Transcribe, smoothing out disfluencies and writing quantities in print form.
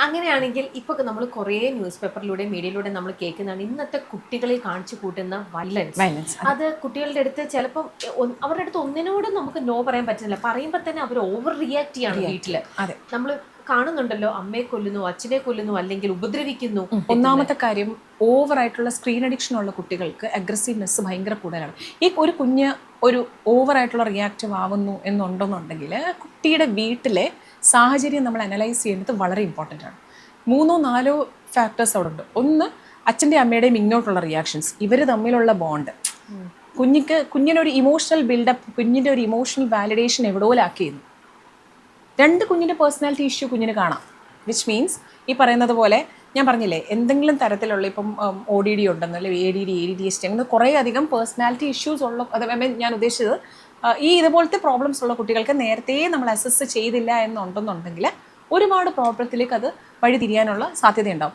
അങ്ങനെയാണെങ്കിൽ ഇപ്പൊ നമ്മൾ കുറേ ന്യൂസ് പേപ്പറിലൂടെ മീഡിയയിലൂടെ നമ്മൾ കേൾക്കുന്നതാണ് ഇന്നത്തെ കുട്ടികളെ കാണിച്ചു കൂട്ടുന്ന വയലൻസ്. വയലൻസ്. അത് കുട്ടികളുടെ അടുത്ത് ചിലപ്പം അവരുടെ അടുത്ത് ഒന്നിനോടും നമുക്ക് നോ പറയാൻ പറ്റുന്നില്ല. പറയുമ്പോൾ തന്നെ അവർ ഓവർ റിയാക്ട് ചെയ്യാണ് വീട്ടില്. അതെ. നമ്മൾ കാണുന്നുണ്ടല്ലോ, അമ്മയെ കൊല്ലുന്നു, അച്ഛനെ കൊല്ലുന്നു, അല്ലെങ്കിൽ ഉപദ്രവിക്കുന്നു. ഒന്നാമത്തെ കാര്യം, ഓവറായിട്ടുള്ള സ്ക്രീൻ അഡിക്ഷൻ ഉള്ള കുട്ടികൾക്ക് അഗ്രസീവ്നെസ് ഭയങ്കര കൂടുതലാണ്. ഈ ഒരു കുഞ്ഞ് ഒരു ഓവറായിട്ടുള്ള റിയാക്റ്റീവ് ആവുന്നു എന്നുണ്ടെന്നുണ്ടെങ്കിൽ കുട്ടിയുടെ വീട്ടിലെ സാഹചര്യം നമ്മൾ അനലൈസ് ചെയ്യുന്നത് വളരെ ഇമ്പോർട്ടൻ്റ് ആണ്. 3-4 ഫാക്ടേഴ്സ് അവിടെ ഉണ്ട്. ഒന്ന്, അച്ഛൻ്റെ അമ്മയുടെയും ഇങ്ങോട്ടുള്ള റിയാക്ഷൻസ്, ഇവർ തമ്മിലുള്ള ബോണ്ട്, കുഞ്ഞിനൊരു ഇമോഷണൽ ബിൽഡപ്പ്, കുഞ്ഞിൻ്റെ ഒരു ഇമോഷണൽ വാലിഡേഷൻ എവിടോലാക്കിയിരുന്നു. 2, കുഞ്ഞിൻ്റെ പേഴ്സണാലിറ്റി ഇഷ്യൂ കുഞ്ഞിന് കാണാം. വിച്ച് മീൻസ് ഈ പറയുന്നത് പോലെ ഞാൻ പറഞ്ഞില്ലേ, എന്തെങ്കിലും തരത്തിലുള്ള ഇപ്പം ODD ഉണ്ടെന്ന്, അല്ലെങ്കിൽ ADD, അങ്ങനെ കുറേ അധികം പേഴ്സണാലിറ്റി ഇഷ്യൂസ് ഉള്ള, അത് ഞാൻ ഉദ്ദേശിച്ചത് ഈ ഇതുപോലത്തെ പ്രോബ്ലംസ് ഉള്ള കുട്ടികൾക്ക് നേരത്തെ നമ്മൾ അസസ് ചെയ്തില്ല എന്നുണ്ടെന്നുണ്ടെങ്കിൽ ഒരുപാട് പ്രോബ്ലത്തിലേക്ക് അത് വഴി തിരിയാനുള്ള സാധ്യതയുണ്ടാവും.